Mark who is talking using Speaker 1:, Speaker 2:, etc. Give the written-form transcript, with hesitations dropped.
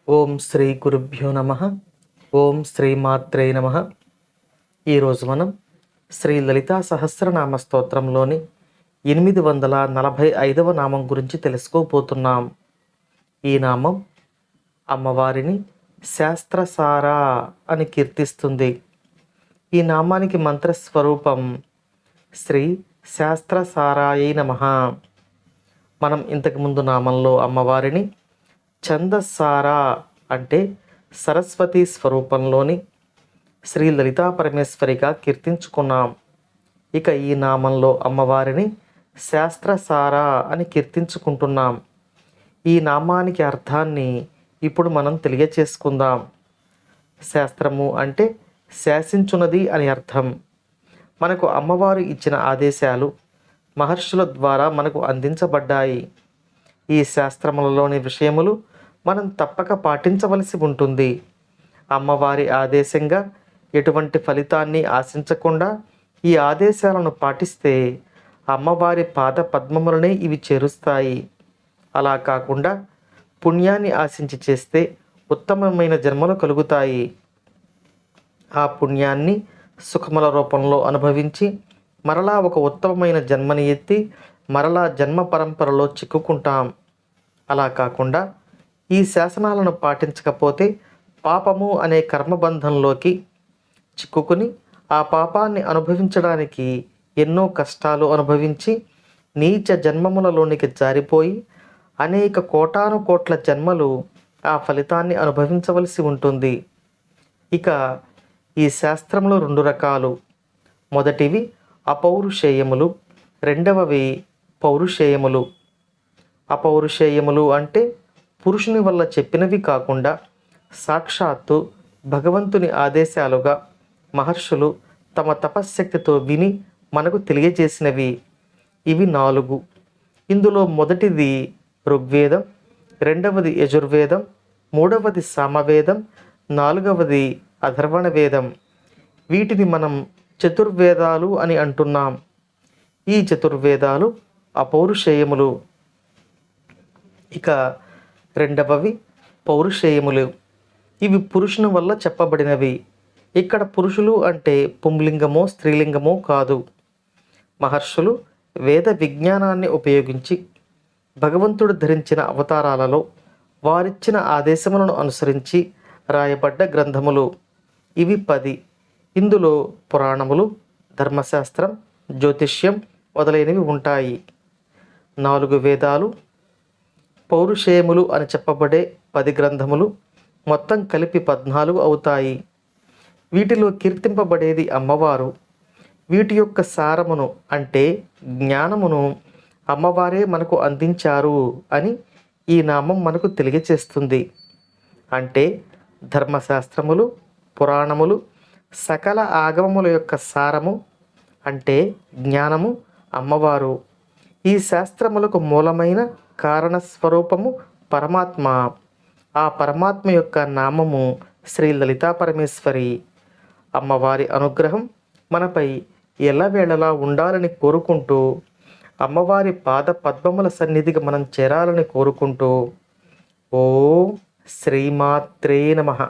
Speaker 1: ఓం శ్రీ గురుభ్యో నమ. ఓం శ్రీ మాత్రే నమ. ఈరోజు మనం శ్రీ లలితా సహస్రనామ స్తోత్రంలోని 845వ నామం గురించి తెలుసుకోబోతున్నాం. ఈ నామం అమ్మవారిని శాస్త్రసార అని కీర్తిస్తుంది. ఈ నామానికి మంత్రస్వరూపం శ్రీ శాస్త్రసారాయై నమః. మనం ఇంతకుముందు నామంలో అమ్మవారిని ఛందస్సార అంటే సరస్వతి స్వరూపంలోని శ్రీ లలితా పరమేశ్వరిగా కీర్తించుకున్నాం. ఇక ఈ నామంలో అమ్మవారిని శాస్త్రసార అని కీర్తించుకుంటున్నాం. ఈ నామానికి అర్థాన్ని ఇప్పుడు మనం తెలియచేసుకుందాం. శాస్త్రము అంటే శాసించున్నది అని అర్థం. మనకు అమ్మవారు ఇచ్చిన ఆదేశాలు మహర్షుల ద్వారా మనకు అందించబడ్డాయి. ఈ శాస్త్రములలోని విషయములు మనం తప్పక పాటించవలసి ఉంటుంది. అమ్మవారి ఆదేశంగా ఎటువంటి ఫలితాన్ని ఆశించకుండా ఈ ఆదేశాలను పాటిస్తే అమ్మవారి పాద పద్మములనే ఇవి చేరుస్తాయి. అలా కాకుండా పుణ్యాన్ని ఆశించి చేస్తే ఉత్తమమైన జన్మలు కలుగుతాయి. ఆ పుణ్యాన్ని సుఖముల రూపంలో అనుభవించి మరలా ఒక ఉత్తమమైన జన్మని ఎత్తి మరలా జన్మ పరంపరలో చిక్కుకుంటాం. అలా కాకుండా ఈ శాసనాలను పాటించకపోతే పాపము అనే కర్మబంధంలోకి చిక్కుకుని ఆ పాపాన్ని అనుభవించడానికి ఎన్నో కష్టాలు అనుభవించి నీచ జన్మములలోనికి జారిపోయి అనేక కోటాను కోట్ల జన్మలు ఆ ఫలితాన్ని అనుభవించవలసి ఉంటుంది. ఇక ఈ శాస్త్రములు 2 రకాలు. మొదటివి అపౌరుషేయములు, రెండవవి పౌరుషేయములు. అపౌరుషేయములు అంటే పురుషుని వల్ల చెప్పినవి కాకుండా సాక్షాత్తు భగవంతుని ఆదేశాలుగా మహర్షులు తమ తపశ్శక్తితో విని మనకు తెలియజేసినవి. ఇవి 4. ఇందులో మొదటిది ఋగ్వేదం, రెండవది యజుర్వేదం, మూడవది సామవేదం, 4వది అథర్వణ వేదం. వీటిని మనం చతుర్వేదాలు అని అంటున్నాం. ఈ చతుర్వేదాలు అపౌరుషేయములు. ఇక రెండవవి పౌరుషేయములు. ఇవి పురుషుని వల్ల చెప్పబడినవి. ఇక్కడ పురుషులు అంటే పుంలింగమో స్త్రీలింగమో కాదు. మహర్షులు వేద విజ్ఞానాన్ని ఉపయోగించి భగవంతుడు ధరించిన అవతారాలలో వారిచ్చిన ఆదేశములను అనుసరించి రాయబడ్డ గ్రంథములు. ఇవి 10. ఇందులో పురాణములు, ధర్మశాస్త్రం, జ్యోతిష్యం మొదలైనవి ఉంటాయి. 4 వేదాలు, పౌరుషేయములు అని చెప్పబడే 10 గ్రంథములు మొత్తం కలిపి 14 అవుతాయి. వీటిలో కీర్తింపబడేది అమ్మవారు. వీటి యొక్క సారమును అంటే జ్ఞానమును అమ్మవారే మనకు అందించారు అని ఈ నామం మనకు తెలియచేస్తుంది. అంటే ధర్మశాస్త్రములు, పురాణములు, సకల ఆగమముల యొక్క సారము అంటే జ్ఞానము అమ్మవారు. ఈ శాస్త్రములకు మూలమైన కారణస్వరూపము పరమాత్మ. ఆ పరమాత్మ యొక్క నామము శ్రీ లలితా పరమేశ్వరి. అమ్మవారి అనుగ్రహం మనపై ఎల్లవేళలా ఉండాలని కోరుకుంటూ అమ్మవారి పాద పద్మముల సన్నిధికి మనం చేరాలని కోరుకుంటూ ఓం శ్రీమాత్రే నమః.